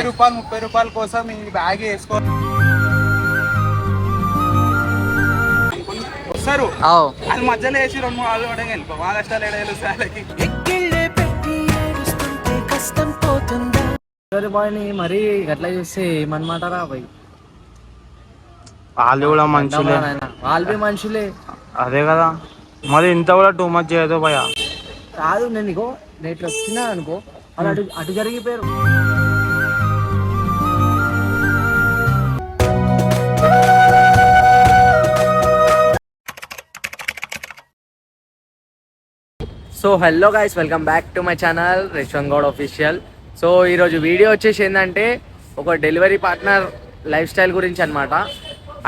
రూపాయలు 30 రూపాయల కోసం ఈ బ్యాగ్ వేసుకో వస్తారు. అది మధ్యలో వేసి 2-3 వాళ్ళు కూడా వెళ్ళిపో మా కష్టాలు ఏడేళ్ళు సార్లకి బాయ్ని మరీ ఎట్లా చూస్తే ఏమనమాటారా బాయ్? వాళ్ళు కూడా మనుషులే, వాళ్ళు బి మనుషులే. అదే కదా మరి ఇంత కూడా టూ మచ్ చేయదు భయ. కాదు నేను ఇగో నేను వచ్చినా అనుకో వాళ్ళు అటు అటు జరిగిపోయారు. So hello guys, welcome back to my channel Rishwan Goud official. So ఈరోజు వీడియో వచ్చేసి ఏంటంటే ఒక డెలివరీ పార్ట్నర్ లైఫ్ స్టైల్ గురించి అనమాట.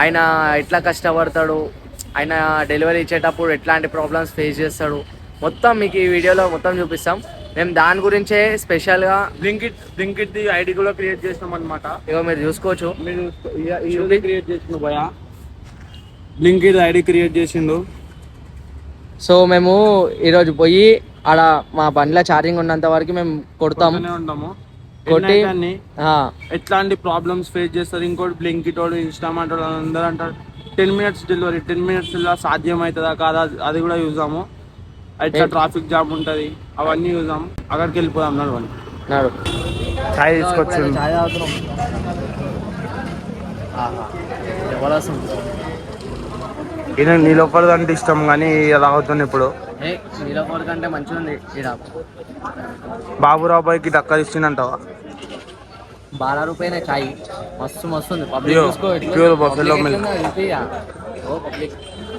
ఆయన ఎట్లా కష్టపడతాడు, ఆయన డెలివరీ ఇచ్చేటప్పుడు ఎట్లాంటి ప్రాబ్లమ్స్ ఫేస్ చేస్తాడు, మొత్తం మీకు ఈ వీడియోలో మొత్తం చూపిస్తాం. మేము దాని గురించే స్పెషల్గా బ్లింకిట్ ది ఐడి కూడా క్రియేట్ చేసినాం అనమాట. ఇగో మీరు చూసుకోవచ్చు, మీరు క్రియేట్ చేసిండు భయ, బ్లింకిట్ ఐడి క్రియేట్ చేసిండు. సో మేము ఈరోజు పోయి ఆడ మా బండ్ల ఛార్జింగ్ ఉన్నంత వరకు మేము ఉంటాము కొట్టి ఎట్లాంటి ప్రాబ్లమ్స్ ఫేస్ చేస్తారు. ఇంకోటి బ్లింకిట్ వాడు, ఇన్స్టామార్ట్ వాడు అందరూ అంటారు 10 minutes డెలివరీ, 10 minutes సాధ్యం అవుతుందా కాదా అది కూడా చూసాము. ఎట్లా ట్రాఫిక్ జామ్ ఉంటుంది అవన్నీ చూసాము. అక్కడికి వెళ్ళిపోదాం నడవండి. చాయ్ తీసుకొచ్చి ఈయన నీలోపర్ అంటే ఇష్టం కానీ తాగుతుంది ఇప్పుడు. నీలోపర్ కంటే మంచిగా ఉంది. బాబురావు బాయ్కి టక్కర్ ఇచ్చిందంటావా? 12 రూపాయనే చాయ్, మస్తు మస్తు ఉంది. ప్యూర్ బఫెలో మిల్క్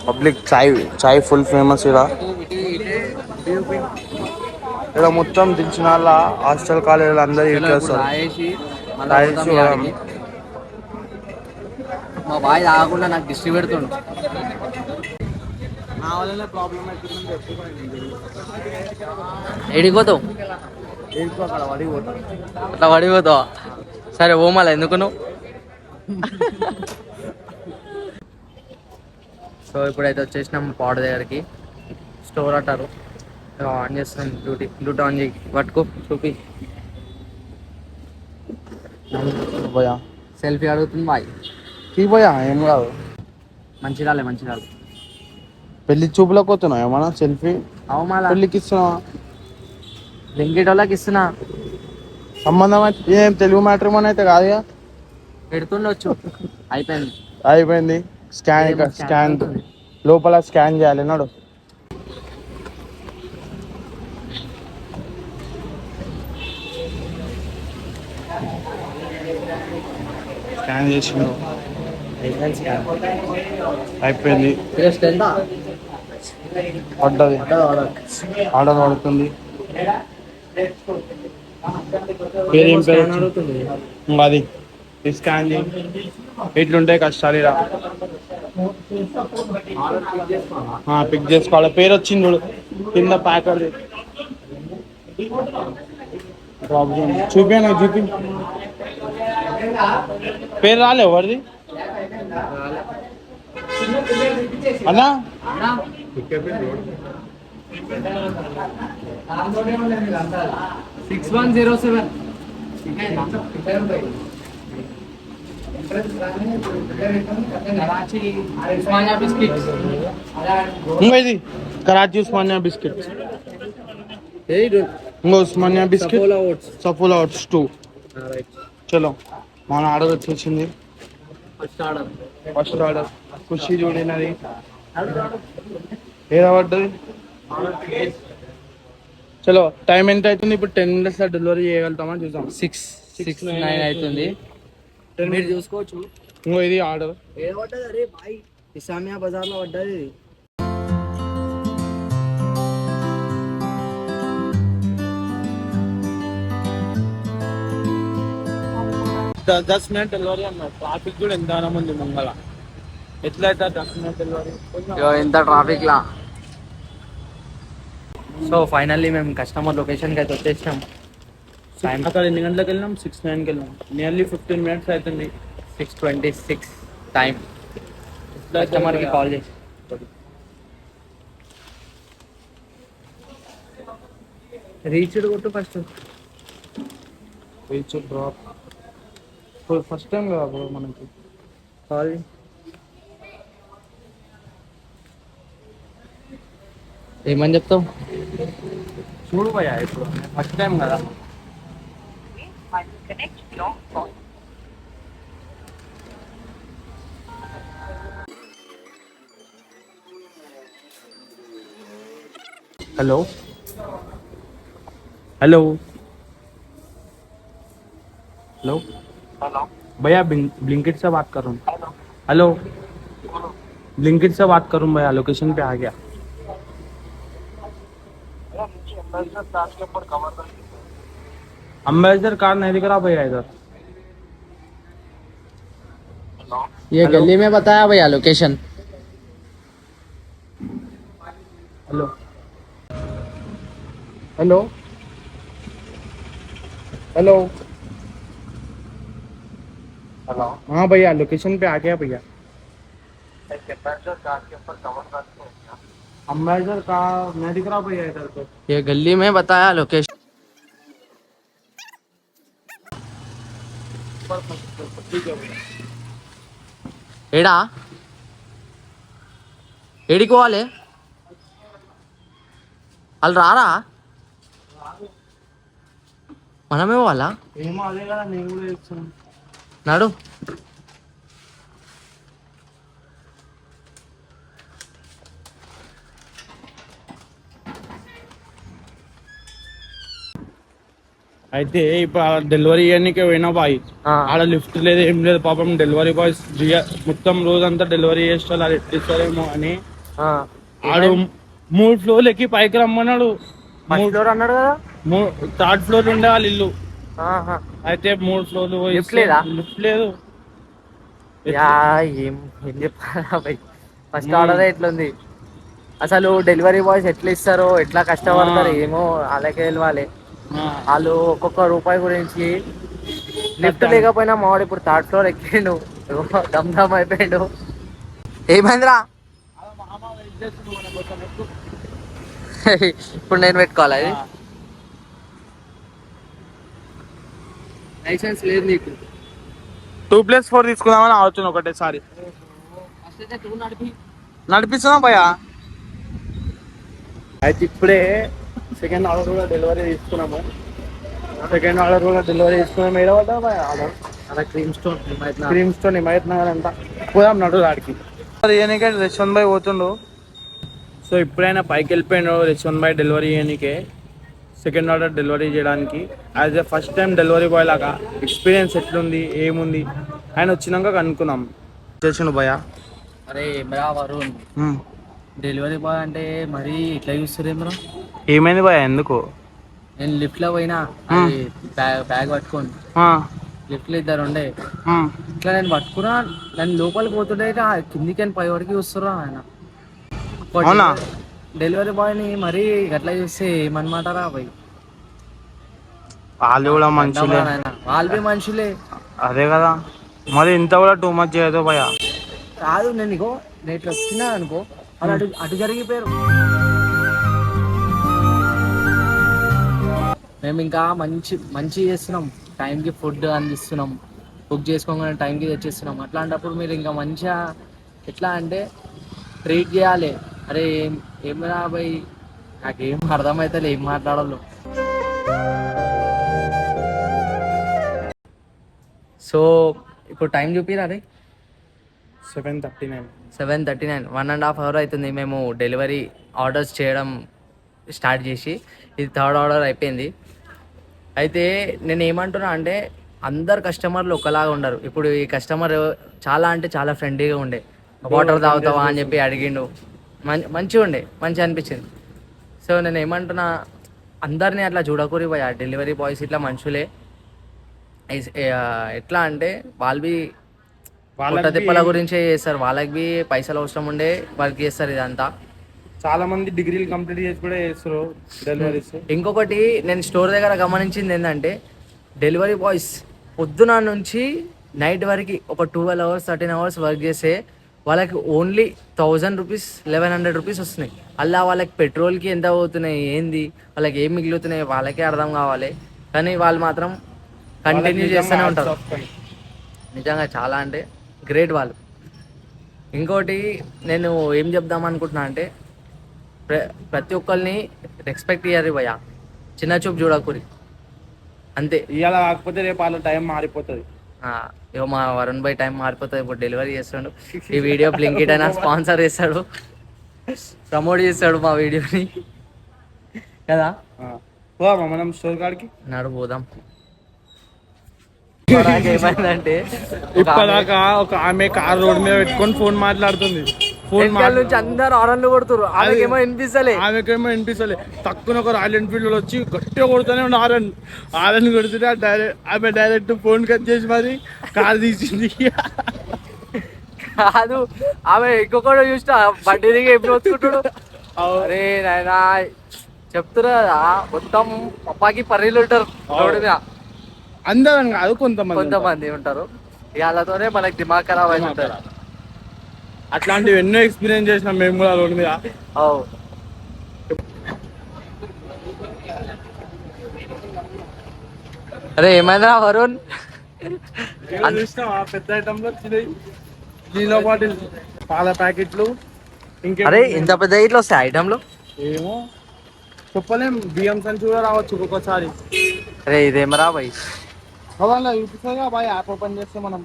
పబ్లిక్ చాయ్ ఫుల్ ఫేమస్. ఇక్కడ మొత్తం దించిన వాళ్ళ హాస్టల్ కాలేజీలు అందరూ ఇస్తారు. మా బాయ్ తాగకుండా నాకు దిష్టి పెడుతుండు. ఎడిపోతావు అట్లా పడిపోతావా? సరే ఓమాల ఎందుకు నువ్వు. సో ఇప్పుడైతే వచ్చేసినాం పాడు దగ్గరికి. స్టోర్ అంటారు, ఆన్ చేస్తున్నాం. డ్యూటీ ఆన్ చేయి, పట్టుకో చూపి. సెల్ఫీ అడుగుతుంది బాయ్. పోయా ఏం కాదు, మంచి రాలే. పెళ్లి చూపులకు పోతున్నావు ఏమన్నా సెల్ఫీ? అవమాల పెళ్లికి ఇస్తున్నావా? బ్లింకిట్ వాళ్ళకి ఇస్తున్నా. సంబంధం అయితే ఏం తెలుగు మ్యాట్రిమోనీ అయితే కాదుగా, పెడుతుండొచ్చు. అయిపోయింది. స్కాన్ లోపల స్కాన్ చేయాలి. నాడు స్కాన్ చేసిండు, అయిపోయింది. పడ్డది, ఆర్డర్ పడుతుంది. పేరేం పేరు అది స్కాన్ చేయి. ఇట్లుంటాయి కష్టాలు. పిక్ చేసుకోవాలి. పేరు వచ్చింది చూడు కింద ప్యాకర్ ప్రాబ్లం. చూపి పేరు రాలే ఎవరిది అన్నా? 6107 ఇది Karachi Osmania biscuit. Osmania biscuit Saffola oats 2. చలో మన ఆర్డర్ వచ్చేసింది. ఫస్ట్ ఆర్డర్ ఖుషి చూడినది ఏదో పడ్డది. చలో టైం ఎంత అవుతుంది ఇప్పుడు? 10 minutes డెలివరీ చేయగలుగుతామా చూద్దాం. 6:09 అవుతుంది. మీరు చూసుకోవచ్చు. ఇంకో ఇది ఆర్డర్ ఏదో పడ్డది. అరే బాయ్, ఇస్లామియా బజార్లో పడ్డది. దస్ మినిట్ డెలివరీ అన్నారు. ట్రాఫిక్ కూడా ఎంత ఉంది ముంగల. ఎట్లయితే 10 minutes డెలివరీ ఎంత ట్రాఫిక్ లా. సో ఫైనల్లీ మేము కస్టమర్ లొకేషన్కి అయితే వచ్చేసినాం. అక్కడ ఎన్ని గంటలకు వెళ్ళినాం? 6:09కి వెళ్ళినాం. నియర్లీ 15 minutes అవుతుంది. 6:26 టైం. కస్టమర్కి కాల్ చేసి రీచ్డ్ కొట్టు first. Reach drop first time కదా బ్రో మనకి. కాల్ ఏమని చెప్తావు? చూడు భయ్యా, ఇప్పుడు ఫస్ట్ టైం కదా. हेलो हेलो हेलो हेलो भैया, ब्लिंकिट से बात कर रहा हूँ. हेलो, ब्लिंकिट से बात कर रहा हूँ भैया, लोकेशन पे आ गया. अम्बेसडर कार नहीं दिख रहा भैया इधर. ये हेलो? गली में बताया भैया location. Hello hello hello. Hello हाँ भैया, लोकेशन पे आ गया भैया. अम्बेसडर कार नहीं दिख रहा भैया इधर तो. ये गली में बताया लोकेशन. ठीक है भैया. ఏడా ఏడికి పోవాలి? వాళ్ళు రారా? మనమే పోవాలా? ఏమో అదే కదా నేను కూడా చేస్తున్నాను. నాడు అయితే ఇప్పుడు డెలివరీ ఇవ్వడానికి పోయినా బాయ్, ఆడ లిఫ్ట్ లేదు ఏం లేదు పాపం. డెలివరీ బాయ్స్ మొత్తం రోజంతా డెలివరీ చేస్తారు, అది ఎట్టిస్తారేమో అని ఆడు 3 ఫ్లోర్లు ఎక్కి పైకి రమ్మన్నాడు. ఫ్లోర్ అన్నాడు కదా. 3rd ఫ్లోర్ ఉండే వాళ్ళ ఇల్లు. ఆహా. అయితే 3 ఫ్లోర్లు లిఫ్ట్ లేదా? లిఫ్ట్ లేదు. యా, ఏం ఏం చెప్పాలా భయ్. ఫస్ట్ ఆర్డర్ ఎట్లుంది అసలు? డెలివరీ బాయ్స్ ఎట్లా ఇస్తారో, ఎట్లా కష్టపడతారు ఏమో వాళ్ళకే వెళ్ళాలి. వాళ్ళు ఒక్కొక్క రూపాయి గురించి. లిఫ్ట్ లేకపోయినా మావాడు ఇప్పుడు 3rd ఫ్లోర్ ఎక్కిండు, దమ్ దమ్ అయిపోయిండు. ఏమైందిరా? ఇప్పుడు నేను పెట్టుకోవాలి అది? లైసెన్స్ లేదు నీకు? 2+4 తీసుకుందామని ఆలోచన ఒకటేసారి. నడిపిస్తున్నా భయ్యా. అయితే ఇప్పుడే సెకండ్ ఆర్డర్ కూడా డెలివరీ తీసుకున్నాము. ఏదో పడ్డా భయ్యా ఆర్డర్. అలా cream stone cream stone Himayat Nagar అంతా పోదాం నడు ఆడికి. యశ్వంత్ భాయ్ పోతుండు. సో ఇప్పుడైనా పైకి వెళ్ళిపోయాడు యశ్వంత్ భాయ్ డెలివరీ చేయడానికే, సెకండ్ ఆర్డర్ డెలివరీ చేయడానికి. As a first time delivery boy లాగా ఎక్స్పీరియన్స్ ఎట్లుంది ఏముంది ఆయన వచ్చినాక కనుక్కున్నాం. చేసిండు భయ్యా. అరే ఏమరా వరుణ్, డెలివరీ బాయ్ అంటే మరీ ఇట్లా చూస్తారు ఏమరా? ఏమైంది భయ్యా, ఎందుకు? నేను లిఫ్ట్ లో పోయినా, బ్యాగ్ పట్టుకోండి. లిఫ్ట్ లో ఇద్దరు ఉండే, ఇట్లా నేను పట్టుకున్నా, నన్ను లోపలికి పోతుండే కిందికి పై వరకు చూస్తున్నా ఆయన. డెలివరీ బాయ్ ని మరీ అట్లా చూస్తే ఏమనమాటారా భయ్? వాళ్ళు కూడా మనుషులే, వాళ్ళు బి మనుషులే. అదే కదా మరి, ఇంత కూడా టూ మచ్ చేయదు భయ్యా. కాదు, నేను ఇగో నేను ఇట్లా వచ్చినా అనుకో, అలా అటు జరిగిపోయారు. మేము ఇంకా మంచి చేస్తున్నాం, టైంకి ఫుడ్ అందిస్తున్నాం, బుక్ చేసుకోగానే టైంకి తెచ్చిస్తున్నాం. అట్లాంటప్పుడు మీరు ఇంకా మంచిగా ఎట్లా అంటే ట్రీట్ చేయాలి. అరే ఏం రా భయ్, నాకేం అర్థమవుతుంది ఏం మాట్లాడాలో. సో ఇప్పుడు టైం చూపిరా అదే 7:39. 7:39, 1.5 hour అవుతుంది మేము డెలివరీ ఆర్డర్స్ చేయడం స్టార్ట్ చేసి. ఇది 3rd ఆర్డర్ అయిపోయింది. అయితే నేను ఏమంటున్నా అంటే అందరు కస్టమర్లు ఒకలాగా ఉండరు. ఇప్పుడు ఈ కస్టమర్ చాలా అంటే చాలా ఫ్రెండ్లీగా ఉండే, వాటర్ తాగుతావా అని చెప్పి అడిగిండు, మంచిగా ఉండే, మంచిగా అనిపించింది. సో నేను ఏమంటున్నా, అందరినీ అట్లా చూడకూరి పోయా. డెలివరీ బాయ్స్ ఇట్లా మనుషులే. ఎట్లా అంటే వాళ్ళు పుట్ట తిప్పల గురించే చేస్తారు, వాళ్ళకి బి పైసలు అవసరం ఉండే వర్క్ చేస్తారు. ఇదంతా చాలా మంది డిగ్రీలు కంప్లీట్ చేసి కూడా చేస్తారు డెలివరీస్. ఇంకొకటి నేను స్టోర్ దగ్గర గమనించింది ఏంటంటే, డెలివరీ బాయ్స్ పొద్దున నుంచి నైట్ వరకు ఒక 12 hours 13 hours వర్క్ చేస్తే వాళ్ళకి ఓన్లీ 1000 రూపీస్ 1100 రూపీస్ వస్తున్నాయి. అలా వాళ్ళకి పెట్రోల్కి ఎంత అవుతున్నాయి ఏంది, వాళ్ళకి ఏం మిగులుతున్నాయి వాళ్ళకే అర్థం కావాలి. కానీ వాళ్ళు మాత్రం కంటిన్యూ చేస్తూనే ఉంటారు. నిజంగా చాలా అంటే గ్రేట్ వాళ్ళు. ఇంకోటి నేను ఏం చెప్దాం అనుకుంటున్నా అంటే ప్రతి ఒక్కరిని రెస్పెక్ట్ ఇయ్యారు భయ్యా, చిన్న చూపు చూడకూరి అంతే. ఇవాళ కాకపోతే రేపు వాళ్ళ టైం మారిపోతుంది. ఇగో మా వరుణ్ భాయ్ టైం మారిపోతుంది, ఇప్పుడు డెలివరీ చేస్తాడు. ఈ వీడియో బ్లింకిట్ అయినా స్పాన్సర్ చేస్తాడు, ప్రమోట్ చేస్తాడు మా వీడియోని కదా. పోదామా మనం స్టోర్ కాడికి? నాడు పోదాం. ఏమైందంటే ఇప్పటిదాకా ఒక ఆమె కార్ రోడ్ మీద పెట్టుకొని ఫోన్ మాట్లాడుతుంది. ఫోన్ నుంచి అందరు ఆరన్లు కొడుతురు, ఆమెకేమో వినిపిస్తలే. ఆమెకేమో వినిపిస్తలే. తక్కువ ఒక రాయల్ ఎన్ఫీల్డ్ వచ్చి గట్టిగా కొడుతూనే ఉండి ఆరన్ కొడుతుంటే ఆమె డైరెక్ట్ ఫోన్ కట్ చేసి మరి కార్ తీసింది. కాదు, ఆమె ఇంకొకటి చూసిన బండి దిగి ఎప్పుడు వచ్చుకుంటాడు. అరే నాయనా చెప్తున్నా కదా, మొత్తం పప్పాకి పర్రీలు ఉంటారు రోడ్డు మీద. అందరం కాదు, కొంతమంది ఉంటారు. వాళ్ళతోనే మనకి దిమాగ్ ఖరాబ్ అయిపోతారు. అట్లాంటివి ఎన్నో ఎక్స్పీరియన్స్ చేసినాం మేము కూడా రోడ్డు మీద. అరే ఏమైందా వరుణ్? పెద్ద ఐటమ్ లో జీలో బాటిల్, పాల ప్యాకెట్లు, అరే ఇంత పెద్ద ఇట్లా వస్తాయి ఐటమ్ లో? ఏమో చెప్పలేం, బియ్యం సంచి కూడా రావచ్చు ఒక్కొక్కసారి. అరే ఇదేమరా బాయ్? చూపిస్తుందిగా బాయ్, యాప్ ఓపెన్ చేస్తే మనం.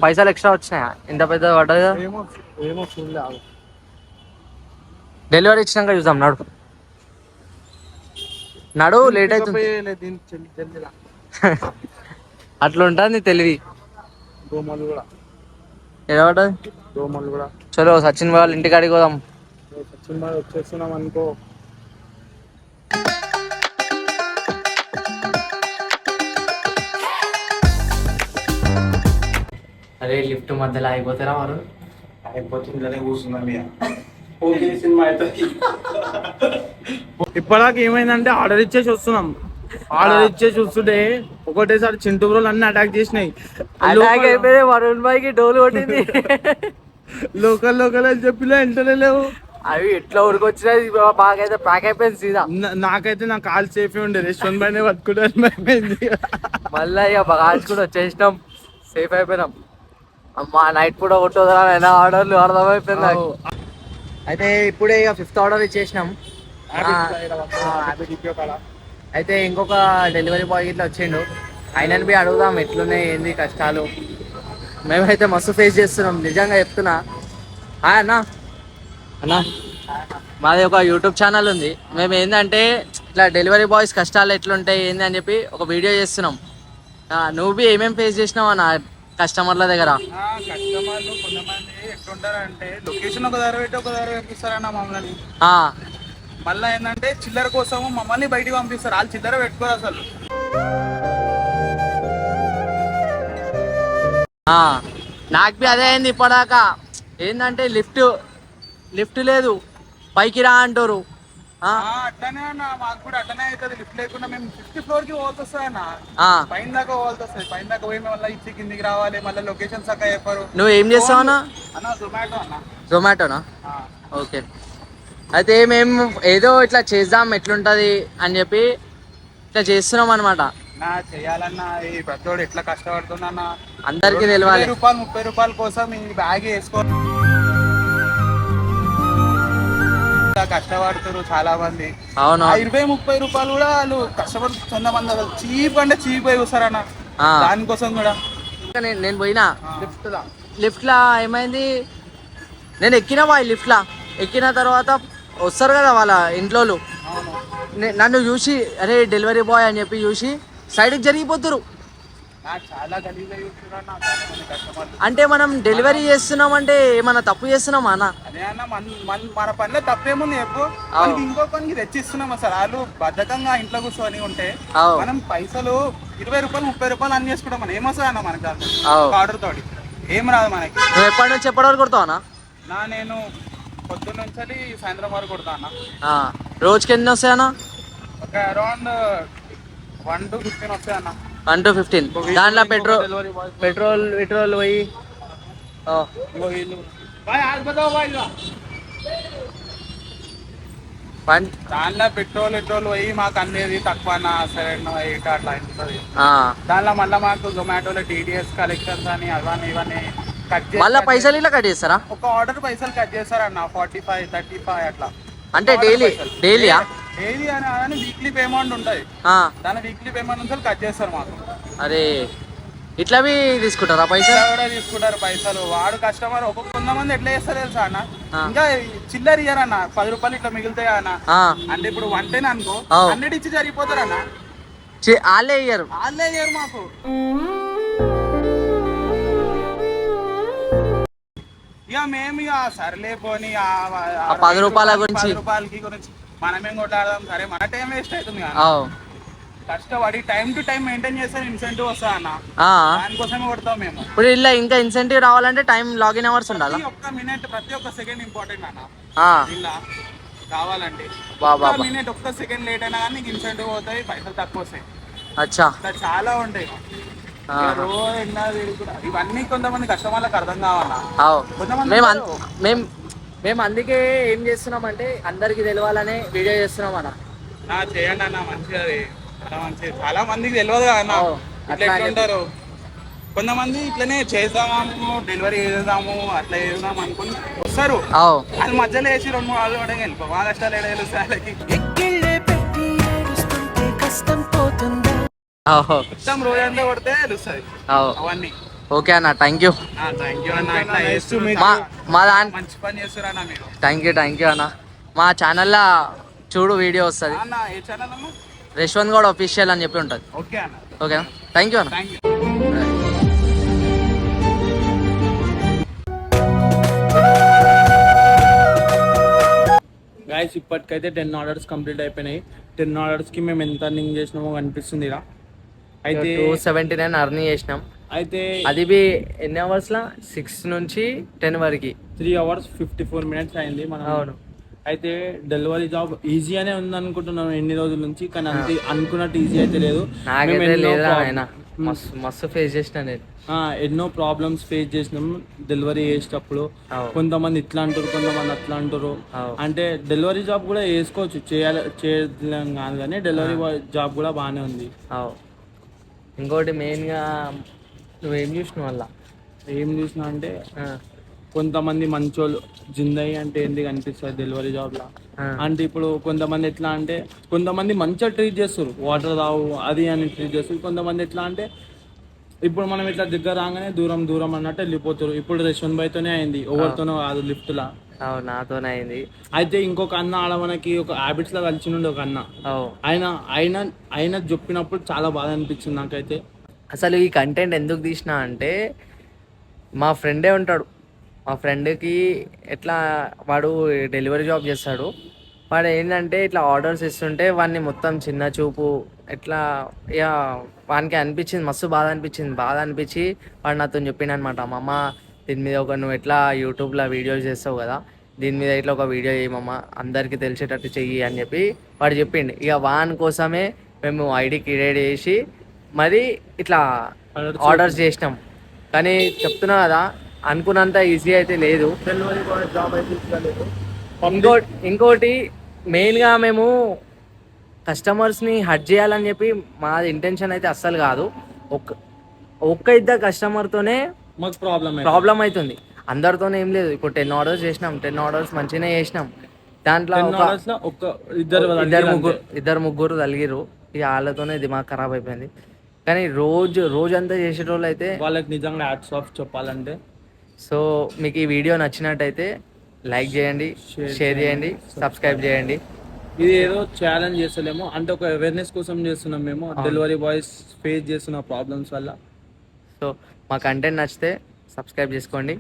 పైసలు ఎక్స్ట్రా వచ్చినాయా? ఇంత పెద్ద పడ్డది కదా. ఏమో చూడలే, డెలివరీ ఇచ్చినాక చూద్దాం. నడు లేట్ అవుతుంది. అట్లా ఉంటుంది తెలివి. దోమలు కూడా, ఎలా పడ్డది? దోమలు కూడా. చలో సచిన్ వాళ్ళ ఇంటికాడికి పోదాం. సచిన్ బాయ్ వచ్చేస్తున్నాం అనుకో. అరే లిఫ్ట్ మధ్యలో అయిపోతారా వారు? అయిపోతుందనే కూర్చున్నాం. సినిమా అయితే ఇప్పటిదాకా ఏమైందంటే ఆర్డర్ ఇచ్చేసి వస్తున్నాం. ఆర్డర్ ఇచ్చేసి చూస్తుంటే ఒకటేసారి చింటూ బ్రోలు అన్ని అటాక్ చేసినాయి. అటాక్ అయిపోయి వరుణ్ భాయ్కి డోలు కొట్టింది. లోకల్ అని చెప్పినా వెంటనే లేవు. అవి ఎట్లా ఉరికొచ్చినాయి బాగా అయితే ప్యాక్ అయిపోయింది సీదా. నాకైతే నా కాల్ సేఫే ఉండే, రెస్టారెంట్ పైన పట్టుకుంటే మళ్ళీ ఇక బాగా కూడా వచ్చేసినాం, సేఫ్ అయిపోయినాం. అమ్మా నైట్ కూడా కొట్టుదరా ఆర్డర్లు అర్థమైపోయింది. అయితే ఇప్పుడే ఇక 5th ఆర్డర్ ఇచ్చేసినాం. అయితే ఇంకొక డెలివరీ బాయ్ ఇట్లా వచ్చిండు, ఆయనని పోయి అడుగుదాం ఎట్లున్నాయి ఏంది కష్టాలు. మేమైతే మస్తు ఫేస్ చేస్తున్నాం, నిజంగా చెప్తున్నా. అన్నా మాది ఒక యూట్యూబ్ ఛానల్ ఉంది. మేము ఏంటంటే ఇట్లా డెలివరీ బాయ్స్ కష్టాలు ఎట్లుంటాయి ఏంది అని చెప్పి ఒక వీడియో చేస్తున్నాం. నువ్వు ఏమేమి ఫేస్ చేసినావు అన్న కస్టమర్ల దగ్గర? కస్టమర్లు కొంతమంది ఎట్లుంటారంటే లొకేషన్ ఒక ధర పెట్టి ఒక ధర పంపిస్తారన్న మమ్మల్ని. మళ్ళీ ఏంటంటే చిల్లర కోసం మమ్మల్ని బయటికి పంపిస్తారు, వాళ్ళు చిల్లర పెట్టుకోరు అసలు. నాకు అదే అయింది ఇప్పటిదాకా. ఏంటంటే లిఫ్ట్ లేదు, పైకి రా అంటారు. అట్లనే అన్న, మాకు కూడా అట్లనే అవుతుంది. లిఫ్ట్ లేకుండా మేము 5th floor కి పోవాల్సి వస్తుంది అన్న, పైన దాకా పోవాల్సి వస్తుంది. పైన దాకా పోయి మళ్ళీ ఇచ్చి కిందికి రావాలి, మళ్ళీ లొకేషన్ సక్క చెప్పారు. నువ్వు ఏం చేస్తావు అన్న? జొమాటోనా? ఓకే. అయితే మేము ఏదో ఇట్లా చేద్దాం ఎట్లుంటది అని చెప్పి ఇట్లా చేస్తున్నాం అనమాట. చేయాలన్నా ఈ ప్రతోడు ఎట్లా కష్టపడుతున్నా అందరికి తెలియాలి. 30 రూపాయల కోసం ఈ బ్యాగ్ వేసుకో కష్టపడుతారు చాలా మంది. అవును, 20-30 రూపాయలు కూడా వాళ్ళు కష్టపడుతు కొంతమంది అసలు చీప్ అంటే చీప్ అయి చూస్తారన్న. దానికోసం కూడా నేను పోయినా లిఫ్ట్ లా ఏమైంది, నేను ఎక్కిన లిఫ్ట్ లా ఎక్కిన తర్వాత వస్తారు కదా వాళ్ళ ఇంట్లో నన్ను చూసి అరే డెలివరీ బాయ్ అని చెప్పి చూసి సైడ్కి జరిగిపోతారు. అంటే మనం డెలివరీ చేస్తున్నాం అంటే ఏమన్నా తప్పు చేస్తున్నామా అన్న? అదే అన్న, మన పనిలో తప్పేముంది చెప్పు. ఇంకొకరికి తెచ్చిస్తున్నాం అసలు. వాళ్ళు బద్ధకంగా ఇంట్లో కూర్చొని ఉంటే మనం పైసలు 20 రూపాయలు 30 రూపాయలు అన్ని చేసుకుంటాం. మనం ఏమొస్తుంది అన్న మనకి ఆర్డర్ తోటి ఏం రాదు మనకి. నువ్వు ఎప్పటి నుంచి ఎప్పటి వరకు కొడతావు అన్న? నేను పొద్దున్న నుంచి సాయంత్రం వరకు కొడతా అన్న. రోజుకి ఎన్ని వస్తాయన్న? ఒక అరౌండ్ 1 to 15 వస్తాయి అన్న. 1 to 15. దాంట్లో పెట్రోల్ పోయి దానిలో పెట్రోల్ పోయి మాకు అనేది తక్కువ 7, 8 అట్లా అవుతుంది. దానిలో మళ్ళీ మాకు జొమాటోలో టీడీఎస్ కలెక్షన్స్ అని అవన్నీ ఇవన్నీ కట్ చేసి మళ్ళీ పైసలు ఇలా కట్ చేస్తారా? ఒక ఆర్డర్ పైసలు కట్ చేస్తారన్న 45, 35 అట్లా. అంటే డైలీయా? డైలీ అని వీక్లీ పేమెంట్ ఉంటుంది. దాని వీక్లీ పేమెంట్ నుంచి కట్ చేస్తారు మాకు. అరే ఇట్లా తీసుకుంటారా పైసలు? కూడా తీసుకుంటారు పైసలు. వాడు కస్టమర్ కొంతమంది ఎట్లా చేస్తారు తెలుసా అన్న, ఇంకా చిల్లర ఇయ్యారు అన్న, 10 రూపాయలు ఇట్లా మిగులుతాయి అన్న. అంటే ఇప్పుడు 110 అనుకో, 100 ఇచ్చి జరిగిపోతారు అన్న. వాళ్ళే ఇయ్యరు మాకు. ఇక మేము ఇక సర్లే పోనీ 10 రూపాయల గురించి మనమేం కొట్లాడదాం, సరే మన టైం వేస్ట్ అవుతుంది కదా. కష్టపడి టైం టు టైం మెయింటైన్ చేస్తే ఇన్సెంటివ్ వస్తా అన్న, దానికోసమే కొడతాం మేము. ఇప్పుడు ఇలా ఇంకా ఇన్సెంటివ్ రావాలంటే టైం లాగిన్ అవర్స్ ఉండాలి. ఒక్క మినిట్ ప్రతి ఒక్క సెకండ్ ఇంపార్టెంట్ అన్న. ఇలా కావాలంటే మినిట్ ఒక్క సెకండ్ లేట్ అయినా కానీ ఇన్సెంటివ్ పోతాయి, పైసలు తక్కువ వస్తాయి. అచ్చా చాలా ఉంటాయి. ఇవన్నీ కొంతమంది కస్టమర్లకు అర్థం కావాలా. మేము అందుకే ఏం చేస్తున్నామంటే అందరికి తెలవాలనే వీడియో చేస్తున్నాం అన్న. చేయండి అన్న, మంచిగా మంచిది. చాలా మందికి తెలియదు కదా అన్న, ఇట్లా ఉంటారు. కొంతమంది ఇట్లనే చేద్దాము, డెలివరీ చేద్దాము, అట్లా చేద్దాం అనుకుని వస్తారు. అది మధ్యలో వేసి 2-3 రోజులు పడే వెళ్ళిపో. మా కష్టాలు ఏడాలి మొత్తం రోజంతా కొడితే తెలుస్తుంది అవన్నీ. ఓకే అన్న, థ్యాంక్ యూ అన్న. మంచి పని చేస్తారన్న మీరు. థ్యాంక్ యూ అన్న. మా ఛానల్లో చూడు వీడియో వస్తుంది. ఏ ఛానల్ అన్న? రేష్వంత్ గౌడ్ ఆఫీషియల్ అని చెప్పి ఉంటుంది. ఓకే అన్న. ఓకేనా, థ్యాంక్ యూ అన్న. గైస్ ఇప్పటికైతే 10 ఆర్డర్స్ కంప్లీట్ అయిపోయినాయి. 10 ఆర్డర్స్కి మేము ఎంత అర్నింగ్ చేసినామో కనిపిస్తుంది ఇలా. అయితే 279 అర్నింగ్ చేసినాం. అయితే అది ఎన్ని అవర్స్లా? 6 నుంచి 10 వరకు 3 hours 54 minutes అయింది మనం. అవును. అయితే డెలివరీ జాబ్ ఈజీ అనే ఉంది అనుకుంటున్నాం ఎన్ని రోజుల నుంచి, కానీ అంతే అనుకున్నట్టు ఈజీ అయితే లేదు. మస్తు ఫేస్ చేసిన నేను. ఎన్నో ప్రాబ్లమ్స్ ఫేస్ చేసినాం డెలివరీ చేసేటప్పుడు. కొంతమంది ఇట్లా అంటారు, కొంతమంది అట్లా అంటారు. అంటే డెలివరీ జాబ్ కూడా వేసుకోవచ్చు, చేయలేం కాదు, కానీ డెలివరీ జాబ్ కూడా బాగానే ఉంది. ఇంకోటి మెయిన్గా నువ్వేం చూసినావు వల్ల? ఏం చూసినా అంటే కొంతమంది మంచోళ్ళు జిందగీ అంటే ఏంటి కనిపిస్తుంది డెలివరీ జాబ్లో. అంటే ఇప్పుడు కొంతమంది ఎట్లా అంటే కొంతమంది మంచిగా ట్రీట్ చేస్తారు, వాటర్ తావు అది అని ట్రీట్ చేస్తారు. కొంతమంది ఎట్లా అంటే ఇప్పుడు మనం ఇట్లా దగ్గర రాగానే దూరం దూరం అన్నట్టు వెళ్ళిపోతారు. ఇప్పుడు రేష్వంత్ భాయ్తోనే అయింది, ఎవరితోనో కాదు, లిఫ్ట్లా. నాతోనే అయింది. అయితే ఇంకొక అన్న ఆడ మనకి ఒక హ్యాబిట్స్ లా కలిసి ఉండే ఒక అన్న, ఆయన చెప్పినప్పుడు చాలా బాధ అనిపించింది నాకైతే. అసలు ఈ కంటెంట్ ఎందుకు తీసినా అంటే మా ఫ్రెండే ఉంటాడు. మా ఫ్రెండ్కి ఎట్లా వాడు డెలివరీ జాబ్ చేస్తాడు. వాడు ఏంటంటే ఇట్లా ఆర్డర్స్ ఇస్తుంటే వాడిని మొత్తం చిన్న చూపు ఎట్లా ఇక వానికి అనిపించింది, మస్తు బాధ అనిపించి వాడు నాతో చెప్పిండు అనమాట, అమ్మమ్మ దీని మీద నువ్వు ఎట్లా యూట్యూబ్లో వీడియోస్ చేస్తావు కదా, దీని మీద ఇట్లా ఒక వీడియో చేయమమ్మ, అందరికీ తెలిసేటట్టు చెయ్యి అని చెప్పి వాడు చెప్పిండు. ఇక వాని కోసమే మేము ఐడి క్రియేట్ చేసి మరి ఇట్లా ఆర్డర్స్ చేసినాం. కానీ చెప్తున్నా కదా, అనుకున్నంత ఈజీ అయితే లేదు డెలివరీ బాయ్ జాబ్ అయితే. ఇంకోటి మెయిన్గా మేము కస్టమర్స్ని హర్ట్ చేయాలని చెప్పి మాది ఇంటెన్షన్ అయితే అస్సలు కాదు. ఒక్క ఇద్దరు కస్టమర్తోనే మాకు ప్రాబ్లం అవుతుంది, అందరితోనే ఏం లేదు. ఇప్పుడు 10 ఆర్డర్స్ చేసినాం, 10 ఆర్డర్స్ మంచిగానే చేసినాం. దాంట్లో ఇద్దరు ముగ్గురు తలిగిరు. ఇక వాళ్ళతోనే దిమాగ్ ఖరాబ్ అయిపోయింది. కానీ రోజంతా చేసేటోళ్ళు అయితే వాళ్ళకి నిజంగా హ్యాట్స్ ఆఫ్ చెప్పాలంటే. సో మీకు ఈ వీడియో నచ్చినట్టయితే లైక్ చేయండి, షేర్ చేయండి, సబ్స్క్రైబ్ చేయండి. ఇది ఏదో ఛాలెంజ్ చేస్తలేమో, అంటే ఒక అవేర్నెస్ కోసం చేస్తున్నాం మేము డెలివరీ బాయ్స్ ఫేస్ చేస్తున్న ప్రాబ్లమ్స్ వల్ల. సో మా కంటెంట్ నచ్చితే సబ్స్క్రైబ్ చేసుకోండి.